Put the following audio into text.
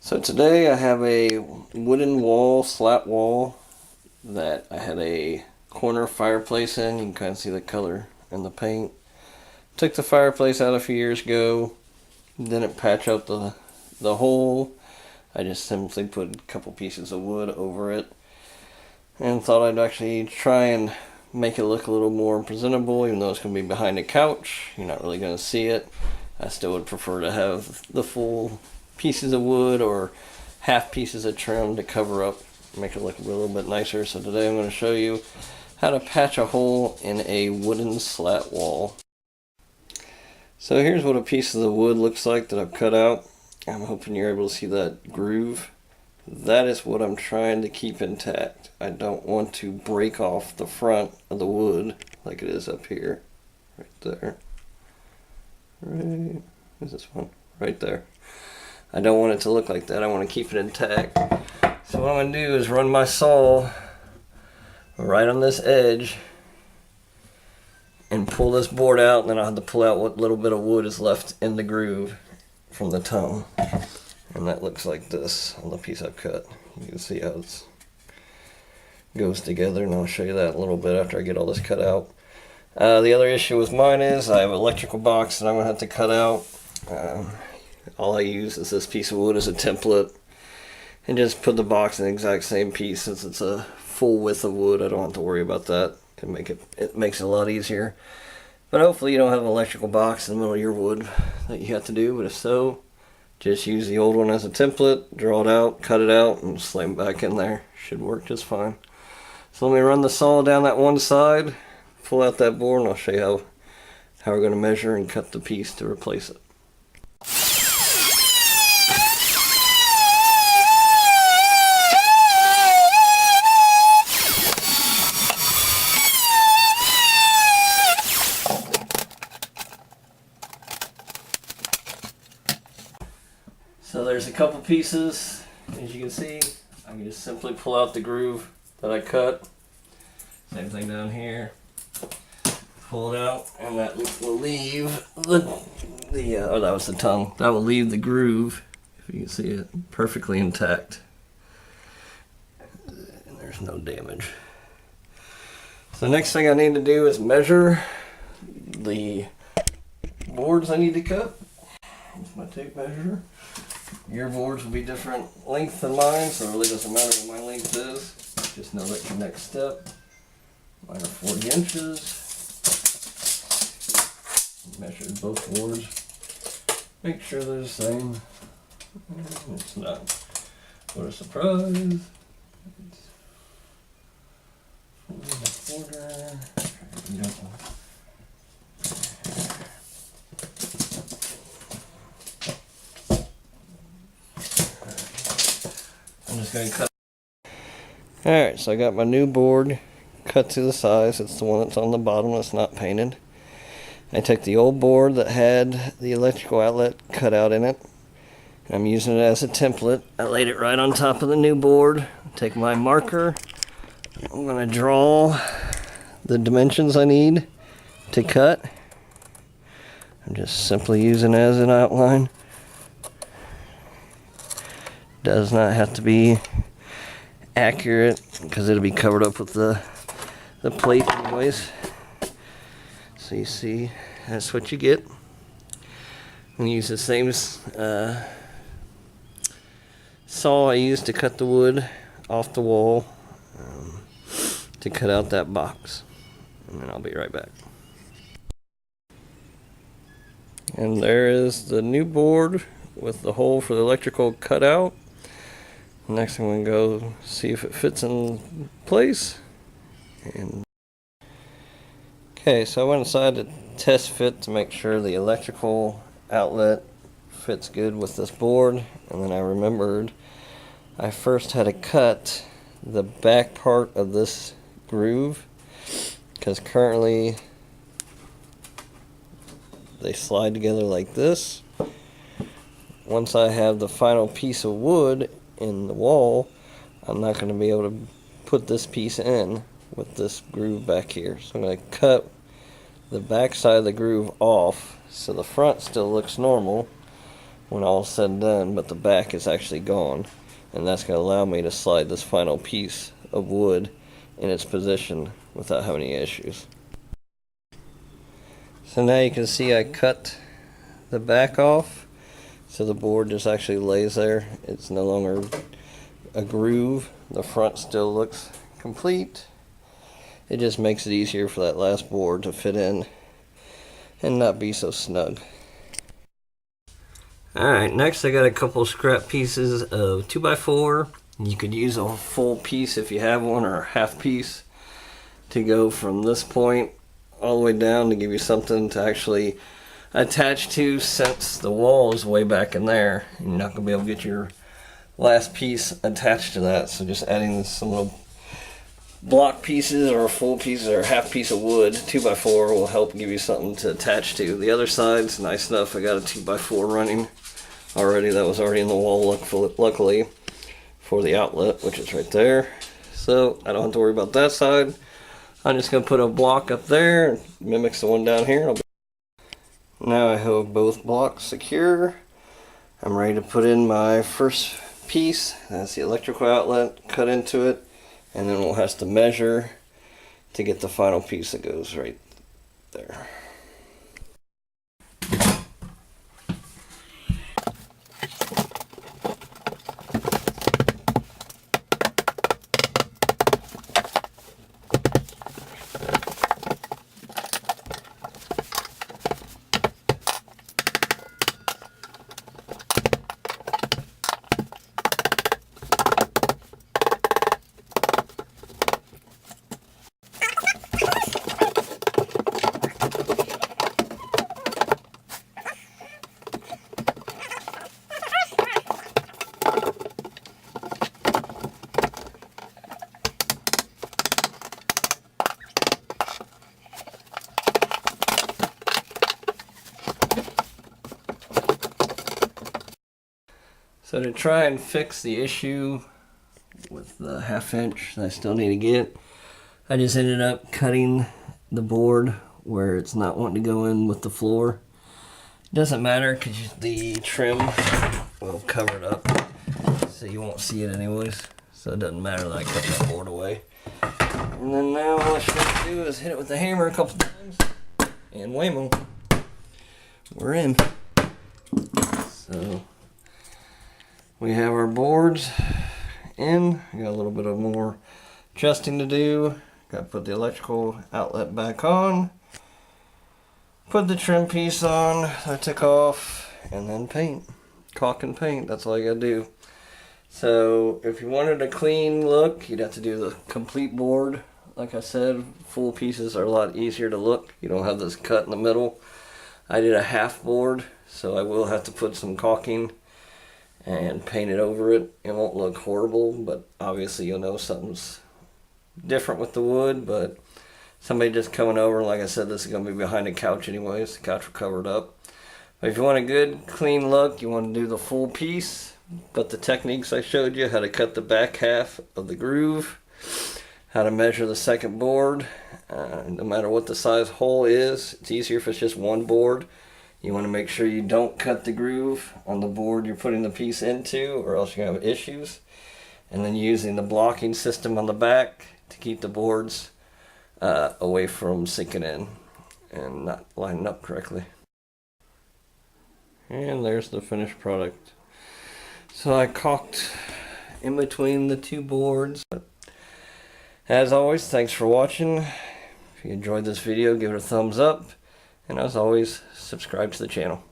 So today I have a wooden wall, slat wall, that I had a corner fireplace in. You can kind of see the color and the paint. Took the fireplace out a few years ago. Didn't patch up the hole. I just simply put a couple pieces of wood over it. And thought I'd actually try and make it look a little more presentable, even though it's going to be behind a couch. You're not really going to see it. I still would prefer to have the full pieces of wood or half pieces of trim to cover up, make it look a little bit nicer. So today I'm going to show you how to patch a hole in a wooden slat wall. So here's what a piece of the wood looks like that I've cut out. I'm hoping you're able to see that groove. That is what I'm trying to keep intact. I don't want to break off the front of the wood like it is up here. Right there. Right, where's this one? Right there. I don't want it to look like that. I want to keep it intact. So what I'm going to do is run my saw right on this edge and pull this board out, and then I'll have to pull out what little bit of wood is left in the groove from the tongue. And that looks like this on the piece I've cut. You can see how it goes together, and I'll show you that a little bit after I get all this cut out. The other issue with mine is I have an electrical box that I'm going to have to cut out. All I use is this piece of wood as a template, and just put the box in the exact same piece. Since it's a full width of wood, I don't have to worry about that. It makes it a lot easier. But hopefully you don't have an electrical box in the middle of your wood that you have to do. But if so, just use the old one as a template, draw it out, cut it out, and slam it back in there. Should work just fine. So let me run the saw down that one side, pull out that board, and I'll show you how we're going to measure and cut the piece to replace it. So there's a couple pieces, as you can see. I can just simply pull out the groove that I cut. Same thing down here. Pull it out, and that will leave oh, that was the tongue. That will leave the groove, if you can see it, perfectly intact. And there's no damage. So the next thing I need to do is measure the boards I need to cut. Here's my tape measure. Your boards will be different length than mine, so it really doesn't matter what my length is. Just know that your next step. Mine are 40 inches. Measured both boards. Make sure they're the same. It's not. What a surprise. It's 4 1/4. I'm just going to cut. Alright, so I got my new board cut to the size. It's the one that's on the bottom that's not painted. I took the old board that had the electrical outlet cut out in it. I'm using it as a template. I laid it right on top of the new board. Take my marker. I'm going to draw the dimensions I need to cut. I'm just simply using it as an outline. Does not have to be accurate because it'll be covered up with the plate anyways. So you see, that's what you get. I'm going to use the same saw I used to cut the wood off the wall to cut out that box. And then I'll be right back. And there is the new board with the hole for the electrical cut out. Next I'm going to go see if it fits in place. Okay, so I went inside to test fit to make sure the electrical outlet fits good with this board, and then I remembered I first had to cut the back part of this groove because currently they slide together like this. Once I have the final piece of wood in the wall, I'm not going to be able to put this piece in with this groove back here. So I'm going to cut the back side of the groove off so the front still looks normal, when all's said and done, but the back is actually gone, and that's going to allow me to slide this final piece of wood in its position without having any issues. So now you can see I cut the back off, so the board just actually lays there. It's no longer a groove. The front still looks complete. It just makes it easier for that last board to fit in and not be so snug. Alright, next I got a couple scrap pieces of 2x4. You could use a full piece if you have one, or a half piece, to go from this point all the way down to give you something to actually attach to, since the wall is way back in there. You're not going to be able to get your last piece attached to that, so just adding some little block pieces or a full piece or a half piece of wood, 2x4, will help give you something to attach to. The other side's nice enough. I got a 2x4 running already. That was already in the wall, luckily, for the outlet, which is right there. So I don't have to worry about that side. I'm just going to put a block up there, mimics the one down here. Now I have both blocks secure. I'm ready to put in my first piece. That's the electrical outlet, cut into it, and then we'll have to measure to get the final piece that goes right there. So to try and fix the issue with the 1/2 inch that I still need to get, I just ended up cutting the board where it's not wanting to go in with the floor. It doesn't matter because the trim will cover it up, so you won't see it anyways. So it doesn't matter that I cut that board away. And then now all I should do is hit it with the hammer a couple times, and whammo, we're in. So we have our boards in. We got a little bit of more adjusting to do. Got to put the electrical outlet back on, put the trim piece on I took off, and then paint. Caulk and paint, that's all you gotta do. So if you wanted a clean look, you'd have to do the complete board. Like I said, full pieces are a lot easier to look. You don't have this cut in the middle. I did a half board, so I will have to put some caulking and paint it over it. It won't look horrible, but obviously you'll know something's different with the wood. But somebody just coming over, like I said, this is going to be behind the couch anyways. The couch will cover it up. But if you want a good clean look, you want to do the full piece. But the techniques I showed you, how to cut the back half of the groove, how to measure the second board, no matter what the size hole is. It's easier if it's just one board. You want to make sure you don't cut the groove on the board you're putting the piece into, or else you're going to have issues. And then using the blocking system on the back to keep the boards away from sinking in and not lining up correctly. And there's the finished product. So I caulked in between the two boards. As always, thanks for watching. If you enjoyed this video, give it a thumbs up. And as always, subscribe to the channel.